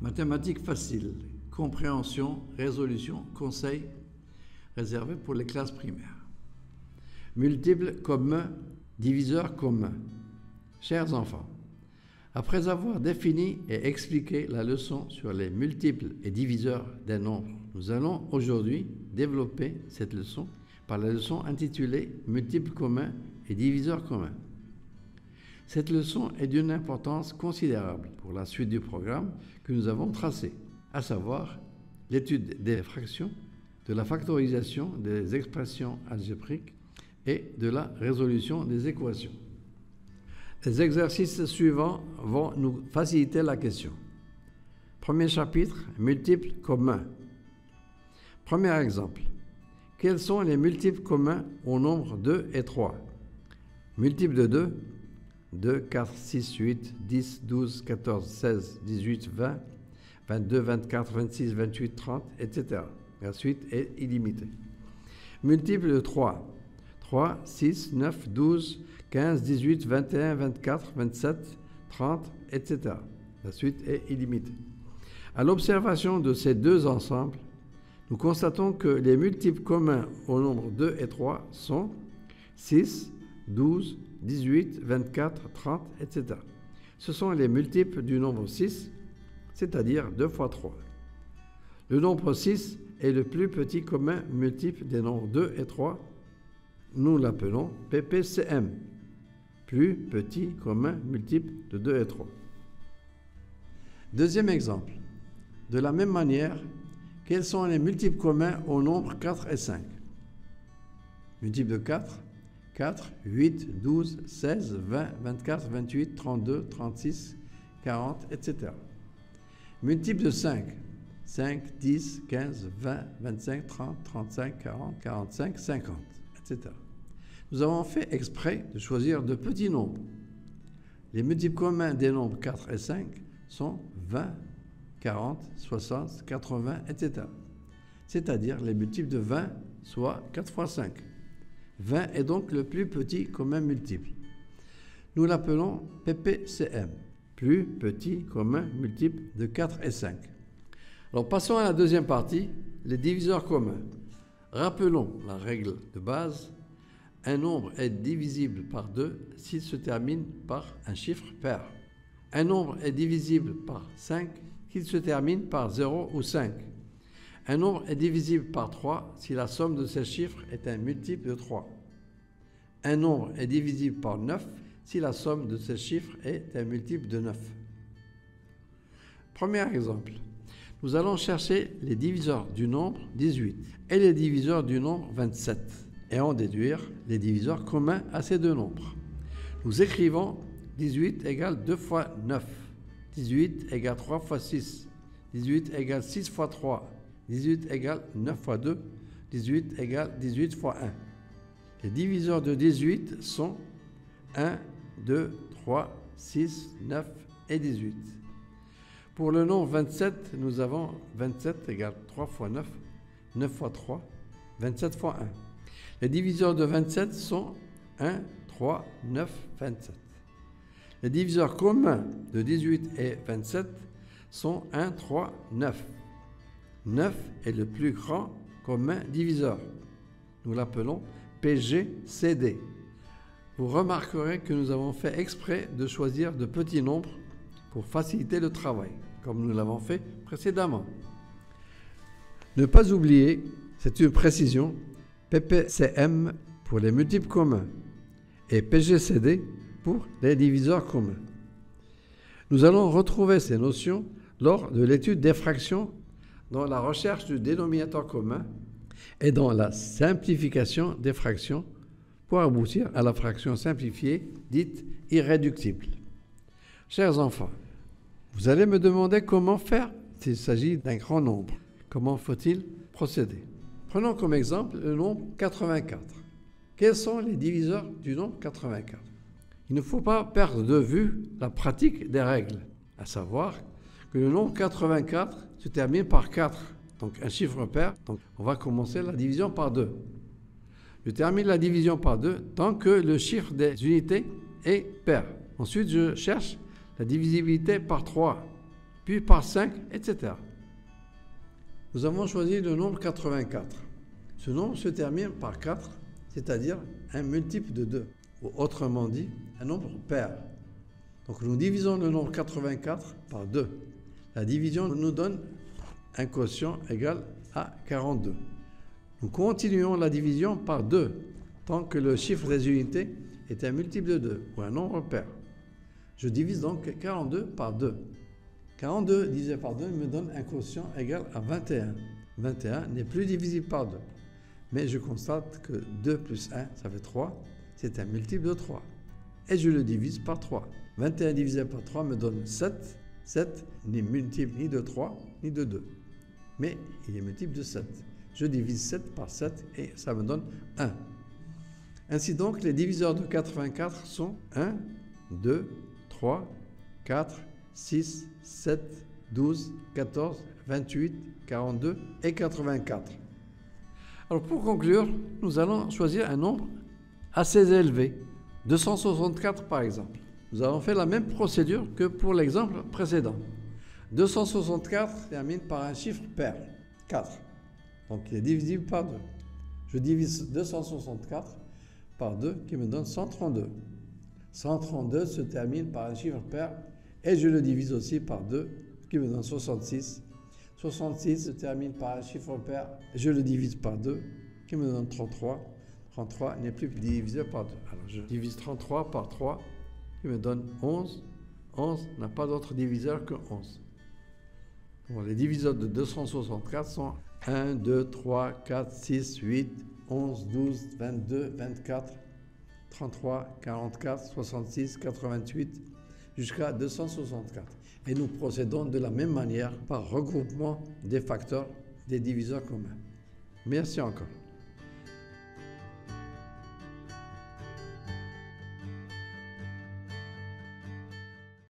Mathématiques faciles, compréhension, résolution, conseils réservés pour les classes primaires. Multiples communs, diviseurs communs. Chers enfants, après avoir défini et expliqué la leçon sur les multiples et diviseurs des nombres, nous allons aujourd'hui développer cette leçon par la leçon intitulée « Multiples communs et diviseurs communs ». Cette leçon est d'une importance considérable pour la suite du programme que nous avons tracé, à savoir l'étude des fractions, de la factorisation des expressions algébriques et de la résolution des équations. Les exercices suivants vont nous faciliter la question. Premier chapitre, multiples communs. Premier exemple. Quels sont les multiples communs au nombre 2 et 3? Multiples de 2, 2, 4, 6, 8, 10, 12, 14, 16, 18, 20, 22, 24, 26, 28, 30, etc. La suite est illimitée. Multiples de 3, 3, 6, 9, 12, 15, 18, 21, 24, 27, 30, etc. La suite est illimitée. À l'observation de ces deux ensembles, nous constatons que les multiples communs au nombre 2 et 3 sont 6, 12, 18, 24, 30, etc. Ce sont les multiples du nombre 6, c'est-à-dire 2 fois 3. Le nombre 6 est le plus petit commun multiple des nombres 2 et 3. Nous l'appelons PPCM, plus petit commun multiple de 2 et 3. Deuxième exemple. De la même manière, quels sont les multiples communs au nombre 4 et 5? Multiples de 4, 4, 8, 12, 16, 20, 24, 28, 32, 36, 40, etc. Multiples de 5, 5, 10, 15, 20, 25, 30, 35, 40, 45, 50, etc. Nous avons fait exprès de choisir de petits nombres. Les multiples communs des nombres 4 et 5 sont 20, 40, 60, 80, etc. C'est-à-dire les multiples de 20, soit 4 fois 5. 20 est donc le plus petit commun multiple. Nous l'appelons PPCM, plus petit commun multiple de 4 et 5. Alors passons à la deuxième partie, les diviseurs communs. Rappelons la règle de base. Un nombre est divisible par 2 s'il se termine par un chiffre pair. Un nombre est divisible par 5 s'il se termine par 0 ou 5. Un nombre est divisible par 3 si la somme de ces chiffres est un multiple de 3. Un nombre est divisible par 9 si la somme de ces chiffres est un multiple de 9. Premier exemple. Nous allons chercher les diviseurs du nombre 18 et les diviseurs du nombre 27 et en déduire les diviseurs communs à ces deux nombres. Nous écrivons 18 égale 2 fois 9, 18 égale 3 fois 6, 18 égale 6 fois 3, 18 égale 9 fois 2, 18 égale 18 fois 1. Les diviseurs de 18 sont 1, 2, 3, 6, 9 et 18. Pour le nombre 27, nous avons 27 égale 3 fois 9, 9 fois 3, 27 fois 1. Les diviseurs de 27 sont 1, 3, 9, 27. Les diviseurs communs de 18 et 27 sont 1, 3, 9. 9 est le plus grand commun diviseur. Nous l'appelons PGCD. Vous remarquerez que nous avons fait exprès de choisir de petits nombres pour faciliter le travail, comme nous l'avons fait précédemment. Ne pas oublier, c'est une précision, PPCM pour les multiples communs et PGCD pour les diviseurs communs. Nous allons retrouver ces notions lors de l'étude des fractions dans la recherche du dénominateur commun et dans la simplification des fractions pour aboutir à la fraction simplifiée dite irréductible. Chers enfants, vous allez me demander comment faire s'il s'agit d'un grand nombre. Comment faut-il procéder? Prenons comme exemple le nombre 84. Quels sont les diviseurs du nombre 84? Il ne faut pas perdre de vue la pratique des règles, à savoir que le nombre 84 se termine par 4, donc un chiffre pair. Donc on va commencer la division par 2. Je termine la division par 2 tant que le chiffre des unités est pair. Ensuite, je cherche la divisibilité par 3. puis par 5, etc. Nous avons choisi le nombre 84. Ce nombre se termine par 4, c'est-à-dire un multiple de 2, ou autrement dit, un nombre pair. Donc nous divisons le nombre 84 par 2. La division nous donne un quotient égal à 42. Nous continuons la division par 2, tant que le chiffre des unités est un multiple de 2, ou un nombre pair. Je divise donc 42 par 2. 42 divisé par 2 me donne un quotient égal à 21. 21 n'est plus divisible par 2. Mais je constate que 2 plus 1, ça fait 3. C'est un multiple de 3. Et je le divise par 3. 21 divisé par 3 me donne 7. 7 n'est multiple ni de 3 ni de 2. Mais il est multiple de 7. Je divise 7 par 7 et ça me donne 1. Ainsi donc, les diviseurs de 84 sont 1, 2, 3, 4, 6, 7, 12, 14, 28, 42 et 84. Alors pour conclure, nous allons choisir un nombre assez élevé, 264 par exemple. Nous avons fait la même procédure que pour l'exemple précédent. 264 termine par un chiffre pair, 4. Donc il est divisible par 2. Je divise 264 par 2 qui me donne 132. 132 se termine par un chiffre pair et je le divise aussi par 2 qui me donne 66. 66 se termine par un chiffre pair et je le divise par 2 qui me donne 33. 33 n'est plus divisé par 2. Alors je divise 33 par 3 qui me donne 11. 11 n'a pas d'autre diviseur que 11. Bon, les diviseurs de 264 sont 1, 2, 3, 4, 6, 8, 11, 12, 22, 24, 33, 44, 66, 88, jusqu'à 264. Et nous procédons de la même manière par regroupement des facteurs des diviseurs communs. Merci encore.